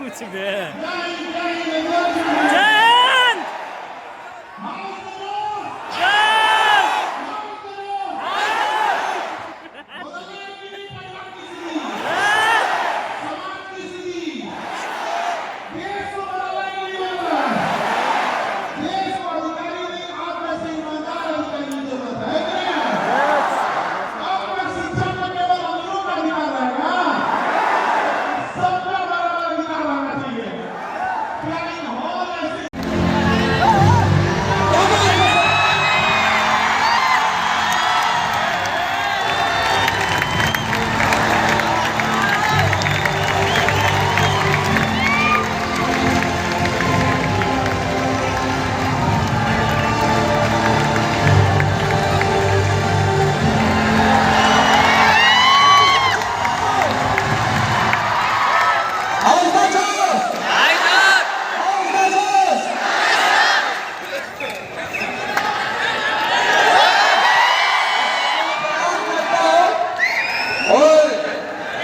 कुछ भी जैन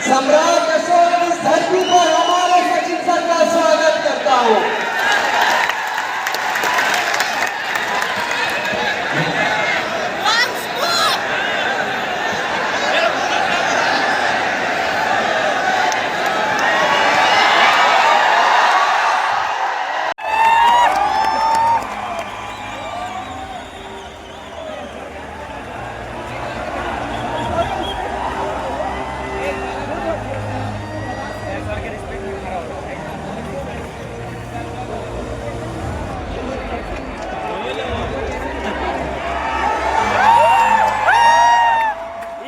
सम्राट अशोक इस धरती पर हमारे सचिन सर का स्वागत करता हूं।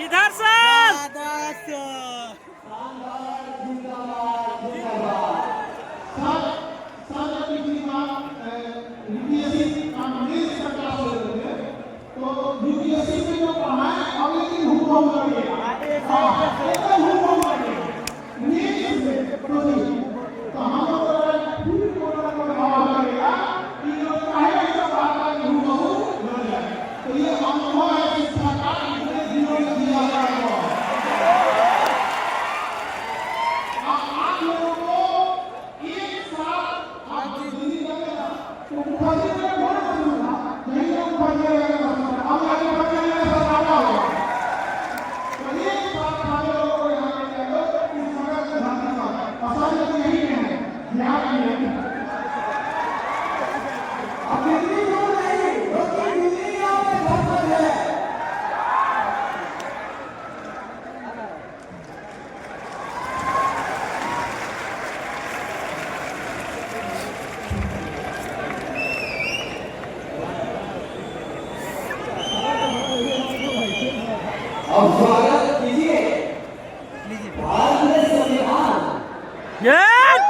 इधर सर अब स्वागत कीजिए भारतीय संविधान जैन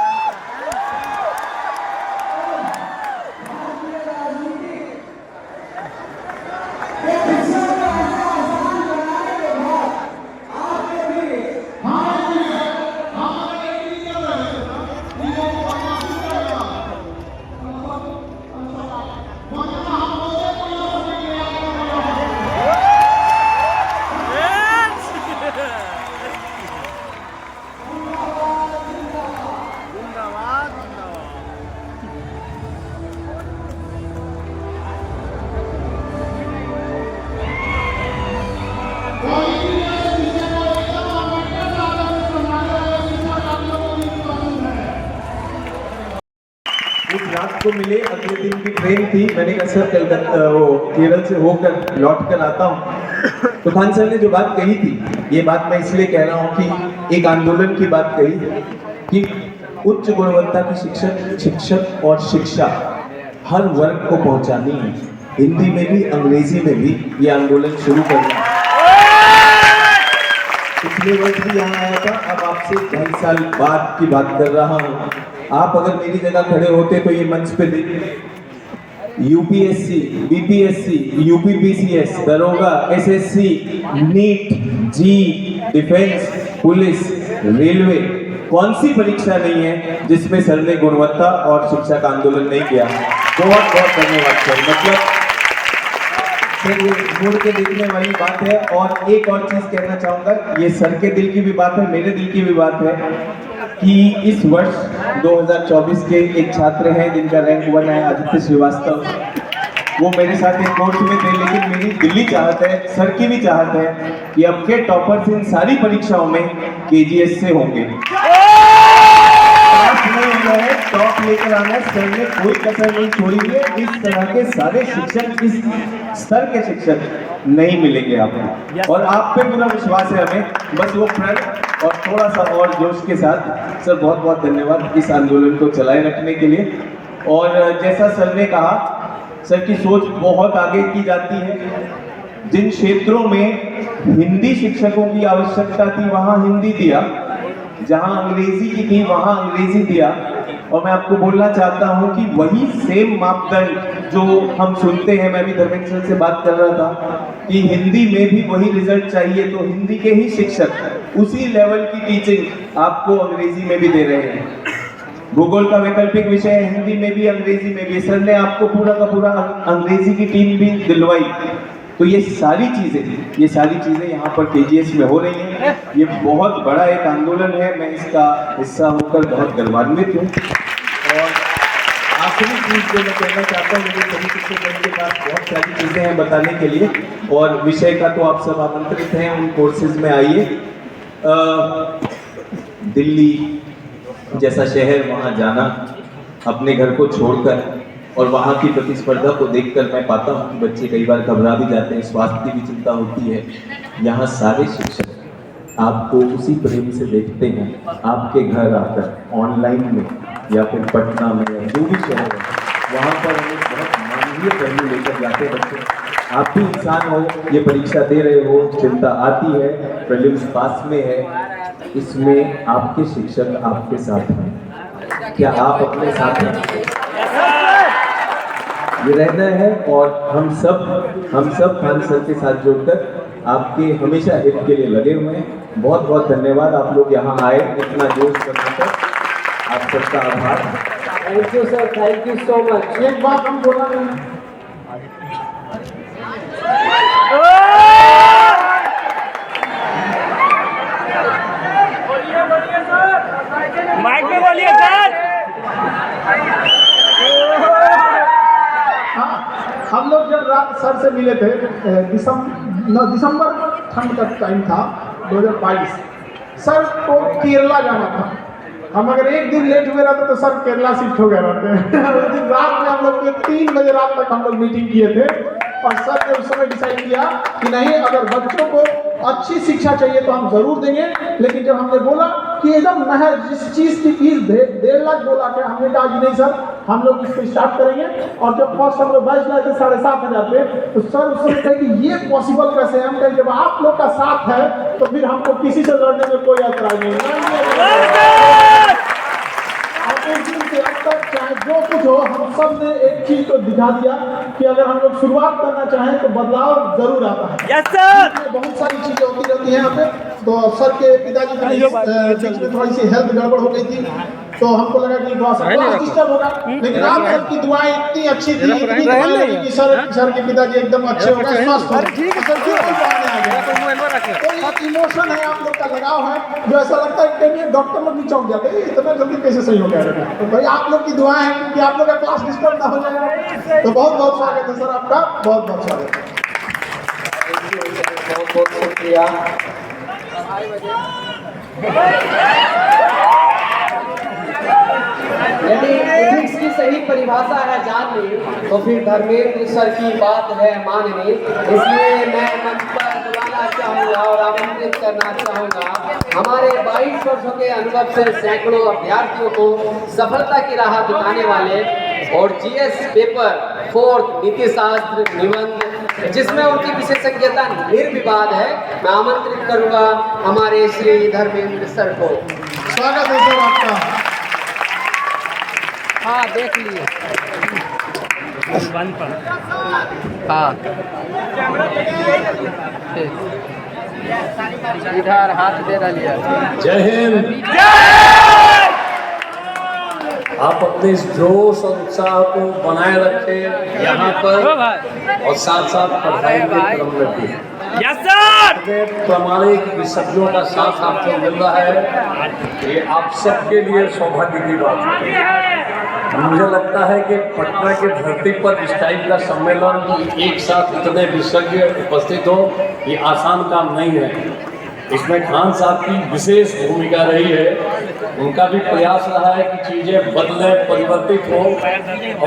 इस रात को मिले, अगले दिन की ट्रेन थी। मैंने कहा सर कलकत्ता वो केरल से होकर लौट कर आता हूँ। तो खान सर ने जो बात कही थी, ये बात मैं इसलिए कह रहा हूँ कि एक आंदोलन की बात कही कि उच्च गुणवत्ता की शिक्षक और शिक्षा हर वर्ग को पहुंचानी है। हिंदी में भी अंग्रेजी में भी ये आंदोलन शुरू करना है। पिछले वर्ष भी यहाँ आया था, अब आपसे 2.5 साल बाद की बात कर रहा हूँ। आप अगर मेरी जगह खड़े होते तो ये मंच पे यूपीएससी, बीपीएससी, यूपीपीसीएस, दरोगा, एसएससी, नीट, जी, डिफेंस, पुलिस, रेलवे, कौन सी परीक्षा नहीं है जिसमें सर ने गुणवत्ता और शिक्षा का आंदोलन नहीं किया। बहुत बहुत धन्यवाद सर। मतलब सर ये मुड़ के देखने वाली बात है। और एक और चीज कहना चाहूंगा, ये सर के दिल की भी बात है, मेरे दिल की भी बात है कि इस वर्ष 2024 के एक छात्र हैं जिनका रैंक 1 है, आदित्य श्रीवास्तव। वो मेरे साथ एक कोर्स में थे, लेकिन मेरी दिल्ली चाहत है, सर की भी चाहत है कि अब के टॉपर्स इन सारी परीक्षाओं में केजीएस से होंगे। पास नहीं हुआ है, टॉप लेकर आना है। सर ने कोई कसर नहीं छोड़ी है। इस तरह के सारे शिक्षक, इस स्तर के शिक्षक नहीं मिलेंगे आपको, और आप पे पूरा विश्वास है हमें। बस वो प्रण और थोड़ा सा और जोश के साथ। सर बहुत बहुत धन्यवाद इस आंदोलन को चलाए रखने के लिए। और जैसा सर ने कहा, सर की सोच बहुत आगे की जाती है। जिन क्षेत्रों में हिंदी शिक्षकों की आवश्यकता थी वहाँ हिंदी दिया, जहाँ अंग्रेजी की थी वहाँ अंग्रेजी दिया। और मैं आपको बोलना चाहता हूँ कि वही सेम मापदंड जो हम सुनते हैं, मैं भी धर्मेंद्र सर से बात कर रहा था कि हिंदी में भी वही रिजल्ट चाहिए, तो हिंदी के ही शिक्षक उसी लेवल की टीचिंग आपको अंग्रेजी में भी दे रहे हैं। भूगोल का वैकल्पिक विषय है, हिंदी में भी अंग्रेजी में भी। सर ने आपको पूरा का पूरा अंग्रेजी की टीम भी दिलवाई। तो ये सारी चीजें यहाँ पर केजीएस में हो रही हैं। ये बहुत बड़ा एक आंदोलन है, मैं इसका हिस्सा होकर बहुत गर्वान्वित हूँ। और आखिरी चीज जो मैं कहना चाहता हूँ, मेरे सभी शिक्षकों के पास बहुत सारी चीजें हैं बताने के लिए, और विषय का तो आप सब आमंत्रित हैं, उन कोर्सेज में आइए। दिल्ली जैसा शहर, वहाँ जाना, अपने घर को छोड़कर, और वहाँ की प्रतिस्पर्धा को देखकर मैं पाता हूँ कि बच्चे कई बार घबरा भी जाते हैं, स्वास्थ्य की भी चिंता होती है। यहाँ सारे शिक्षक आपको उसी प्रेम से देखते हैं, आपके घर आकर, ऑनलाइन में या फिर पटना में या जो भी शहर है, वहाँ पर हमें बहुत मानवीय पहलू लेकर जाते हैं बच्चे। आप भी इंसान हो, ये परीक्षा दे रहे हो, चिंता आती है, प्रीलिम्स पास में है, इसमें आपके शिक्षक आपके साथ हैं। क्या आप अपने साथ हैं? ये रहना है, और हम सब खान सर के साथ जुड़कर आपके हमेशा हित के लिए लगे हुए हैं। बहुत बहुत धन्यवाद, आप लोग यहाँ आए, इतना जोश बनाकर, आप सबका आभार। Thank you sir, thank you so much. एक बात हम बोला नहीं, माइक में बोलिए सर। हम लोग जब रात सर से मिले थे, दिसंबर ठंड का टाइम था 2022। सर को केरला जाना था। हम अगर एक दिन लेट हुए रहते तो सर केरला शिफ्ट हो गए रहते। उस दिन रात में हम लोग 3 बजे रात तक हम लोग मीटिंग किए थे, और सर ने उस समय डिसाइड किया कि नहीं, अगर बच्चों को अच्छी शिक्षा चाहिए तो हम जरूर देंगे। लेकिन जब हमने बोला कि एकदम महज जिस चीज़ की फीस 1.5 लाख बोला के, हमने कहा कि नहीं सर, हम लोग इसको स्टार्ट करेंगे। और जब फर्स्ट हम लोग बैच लाए थे 7,500 पे, तो सर उस समय कहे कि ये पॉसिबल कैसे है? हम कहे जब आप लोग का साथ है तो फिर हमको किसी से लड़ने में कोई एतराज नहीं है। उस दिन से अब तक चाहे जो कुछ हो, हम सब ने एक चीज को दिखा दिया कि अगर हम लोग शुरुआत करना चाहें तो बदलाव जरूर आता है। Yes sir. बहुत सारी चीजें होती रहती हैं यहाँ पे। तो सर के पिताजी की बीच में थोड़ी सी हेल्थ गड़बड़ हो गई थी, तो हमको लगा कि थोड़ा सा डिस्टर्ब होगा, लेकिन आप सबकी दुआएं इतनी अच्छी थी, इतनी दुआएं लगी कि सर के पिताजी एकदम अच्छे हो गए, स्वस्थ हो गए। तो ये इमोशन है, आप लोग का लगाव है, जो ऐसा लगता है कि डॉक्टर लोग भी चौंक जाते हैं, इतना जल्दी कैसे सही हो गया। तो भाई आप लोग की दुआएं हैं, क्योंकि आप लोग का क्लास डिस्टर्ब ना हो जाएगा। तो बहुत बहुत स्वागत है सर आपका, बहुत बहुत स्वागत है। बहुत बहुत शुक्रिया। यदि एथिक्स की सही परिभाषा है जाननी, तो फिर धर्मेंद्र सर की बात है माननी। इसलिए मैं मंच पर बुलाना चाहूँगा और आमंत्रित करना चाहूँगा हमारे 22 वर्षों के अनुभव से सैकड़ों अभ्यर्थियों को सफलता की राह दिखाने वाले और जीएस पेपर 4 नीति शास्त्र निबंध, जिसमें उनकी विशेषज्ञता निर्विवाद है, मैं आमंत्रित करूँगा हमारे श्री धर्मेंद्र सर को। स्वागत है सर आपका। हाँ देख लिए। बंद पर। हाँ इधर हाथ दे लिया। जय हिंद। आप अपने इस जोश और उत्साह को बनाए रखें यहाँ पर, और साथ साथ पढ़ाई के क्रम में भी। Yes sir. इतने प्रामाणिक विशेषज्ञों का साथ आपको मिल रहा है, ये आप सबके लिए सौभाग्य की बात है। मुझे लगता है कि पटना की धरती पर इस टाइप का सम्मेलन एक साथ इतने विशेषज्ञ उपस्थित हो, ये आसान काम नहीं है। इसमें खान साहब की विशेष भूमिका रही है। उनका भी प्रयास रहा है कि चीज़ें बदले, परिवर्तित हो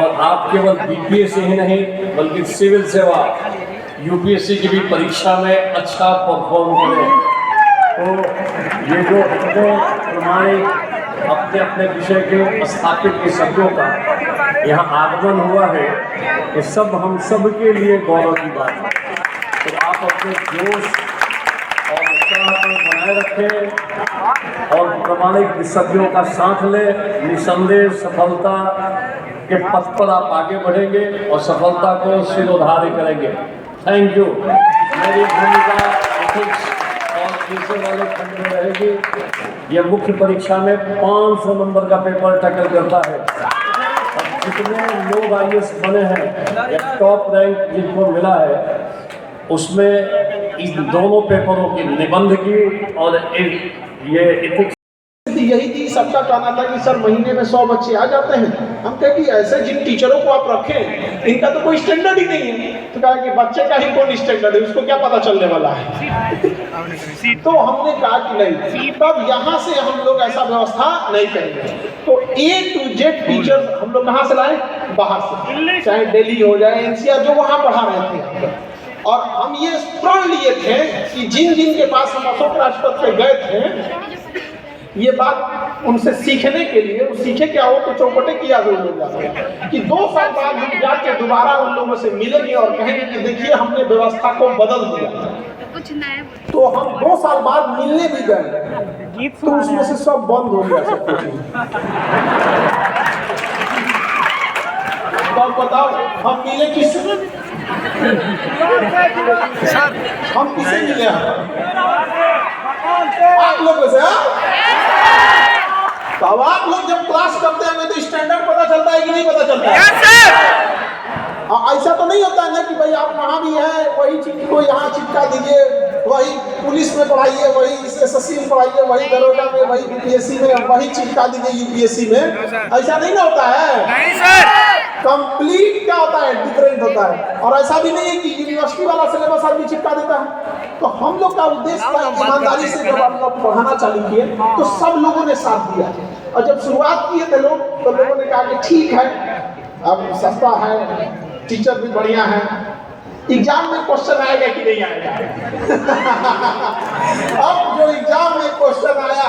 और आप केवल बीपीएससी ही नहीं बल्कि सिविल सेवा यूपीएससी की भी परीक्षा में अच्छा परफॉर्म करें। तो ये जो इतने प्रमाणिक अपने अपने विषय के स्थापित विशेषज्ञों का यहाँ आगमन हुआ है, ये सब हम सब के लिए गौरव की बात है। तो आप अपने जोश और उत्साह को बनाए रखें और प्रामाणिक विशेषज्ञों का साथ लें। निसंदेह सफलता के पथ पर आप आगे बढ़ेंगे और सफलता को सिरोधार्य करेंगे। Thank you. मेरी भूमिका एथिक्स और तीसरे वाले खंड में रहेगी। यह मुख्य परीक्षा में 500 नंबर का पेपर टैकल करता है और जितने लोग IAS बने हैं या टॉप रैंक जिनको मिला है उसमें इन दोनों पेपरों की, निबंध की और ये एथिक्स। यही थी, सबका कहना था कि सर महीने में 100 बच्चे आ जाते हैं। हम कहे कि ऐसे जिन टीचरों को आप रखें इनका तो कोई स्टैंडर्ड ही नहीं है। तो कहा कि बच्चे का ही कौन स्टैंडर्ड है, उसको क्या पता चलने वाला है। तो हमने कहा कि नहीं, तब यहाँ से हम लोग ऐसा व्यवस्था नहीं करेंगे। तो A to Z टीचर हम लोग कहाँ से लाए, बाहर से, चाहे दिल्ली हो जाए NCR, जो वहाँ पढ़ा रहे थे। और हम ये प्रण लिए थे कि जिन जिन के पास हम अशोक राजपथ पे गए थे, ये बात उनसे सीखने के लिए, वो सीखे क्या हो तो चौपटे किया हुए लोग जाते हैं कि 2 साल बाद हम जाके दोबारा उन लोगों से मिलेंगे और कहेंगे कि देखिए हमने व्यवस्था को बदल दिया। तो हम 2 साल बाद मिलने भी गए तो उसमें से सब बंद हो गया, सब कुछ। तो बताओ हम मिले किससे, हम किसे मिले आप लोगों से? तो अब आप लोग जब क्लास करते हैं हमें तो स्टैंडर्ड पता चलता है कि नहीं पता चलता है? ऐसा तो नहीं होता है ना कि भाई आप वहाँ भी हैं, वही चीज को यहाँ चिपका दीजिए, वही पुलिस में पढ़ाइए, वही SSC में पढ़ाइए, वही दरोगा में, वही BPSC में वही चिपका दीजिए UPSC में। ऐसा नहीं ना होता है। नहीं सर। कंप्लीट क्या होता है, डिफरेंट होता है। और ऐसा भी नहीं है कि यूनिवर्सिटी वाला सिलेबस आदमी चिपका देता है। तो हम लोग का उद्देश्य था ईमानदारी से जब आप लोग पढ़ाना चालू किए तो सब लोगों ने साथ दिया। और जब शुरुआत किए थे लोग, तो लोगों ने कहा कि ठीक है, अब सस्ता है, टीचर भी बढ़िया है, एग्जाम में क्वेश्चन आएगा कि नहीं आएगा। अब जो एग्जाम में क्वेश्चन आया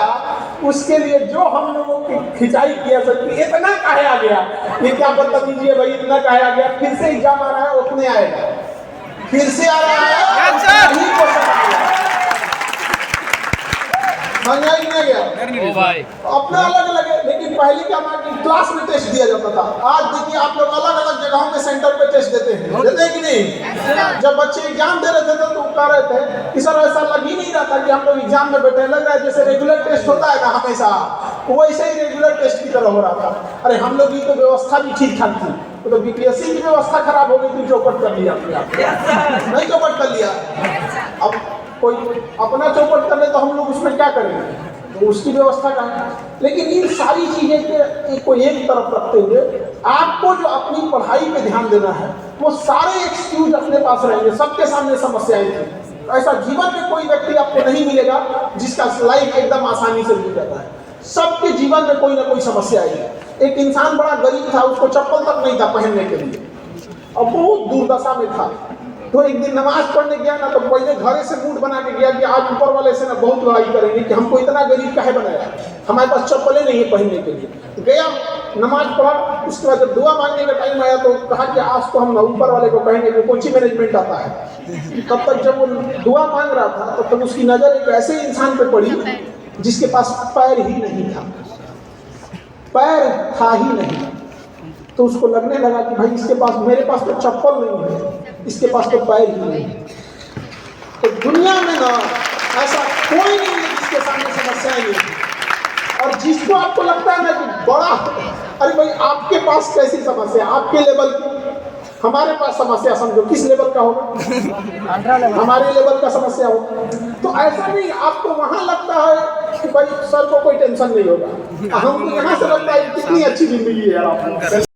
उसके लिए जो हम लोगों की खिंचाई किया सकती, इतना काहे आ गया, ये क्या बता दीजिए भाई, इतना काहे आ गया। फिर से एग्जाम आ रहा है, उतने आएगा, फिर से आ रहा है, महंगाई नहीं गया भाई अपना अलग अलग है। लेकिन पहले क्या था कि क्लास में टेस्ट दिया जाता था। आज देखिए आप लोग अलग अलग जगहों में सेंटर पे टेस्ट देते हैं, देते हैं कि नहीं? जब बच्चे एग्जाम दे रहे थे तो कह रहे थे कि सर ऐसा लग ही नहीं रहा था कि हम लोग एग्जाम में बैठे, लग रहा है जैसे रेगुलर टेस्ट होता है ना हमेशा, वैसे ही रेगुलर टेस्ट की तरह हो रहा था। अरे हम लोग की तो व्यवस्था भी ठीक ठाक थी, तो BPSC की व्यवस्था खराब हो गई थी, चौपट कर लिया, नहीं चौपट कर लिया। अब कोई अपना चौपट कर ले तो हम लोग उसमें क्या करेंगे, तो उसकी व्यवस्था का है। लेकिन इन सारी चीजें को एक तरफ रखते हुए आपको जो अपनी पढ़ाई पे ध्यान देना है, वो सारे एक्सक्यूज अपने पास रहेंगे। सबके सामने समस्याएं थी, ऐसा जीवन में कोई व्यक्ति आपको नहीं मिलेगा जिसका लाइफ एकदम आसानी से बीत जाता है। सबके जीवन में कोई ना कोई समस्या आई। एक इंसान बड़ा गरीब था, उसको चप्पल तक नहीं था पहनने के लिए और बहुत दुर्दशा में था। तो एक दिन नमाज पढ़ने गया ना, तो पहले घरे से मूड बना के गया कि आज ऊपर वाले से ना बहुत लड़ाई करेंगे कि हमको इतना गरीब काहे बनाया, हमारे पास चप्पलें नहीं है पहनने के लिए। गया, नमाज पढ़ा, उसके बाद जब दुआ मांगने का टाइम आया तो कहा कि आज तो हम ऊपर वाले को कहेंगे कि कोचिंग मैनेजमेंट आता है। तब तक जब वो दुआ मांग रहा था तब तक उसकी नज़र एक ऐसे इंसान पे पड़ी जिसके पास पैर ही नहीं था, पैर था ही नहीं। तो उसको लगने लगा कि भाई इसके पास, मेरे पास तो चप्पल नहीं है, इसके पास तो पैर ही नहीं है। तो दुनिया में ना ऐसा कोई नहीं है जिसके सामने समस्याएं नहीं। और जिसको आपको लगता है ना कि बड़ा, अरे भाई आपके पास कैसी समस्या, आपके लेवल की, हमारे पास समस्या समझो किस लेवल का होगा, हमारे लेवल का समस्या होगा। तो ऐसा नहीं, आपको वहाँ लगता है कि भाई सर को कोई टेंशन नहीं होगा, हमको यहाँ से लगता है कितनी अच्छी जिंदगी है यार आपको।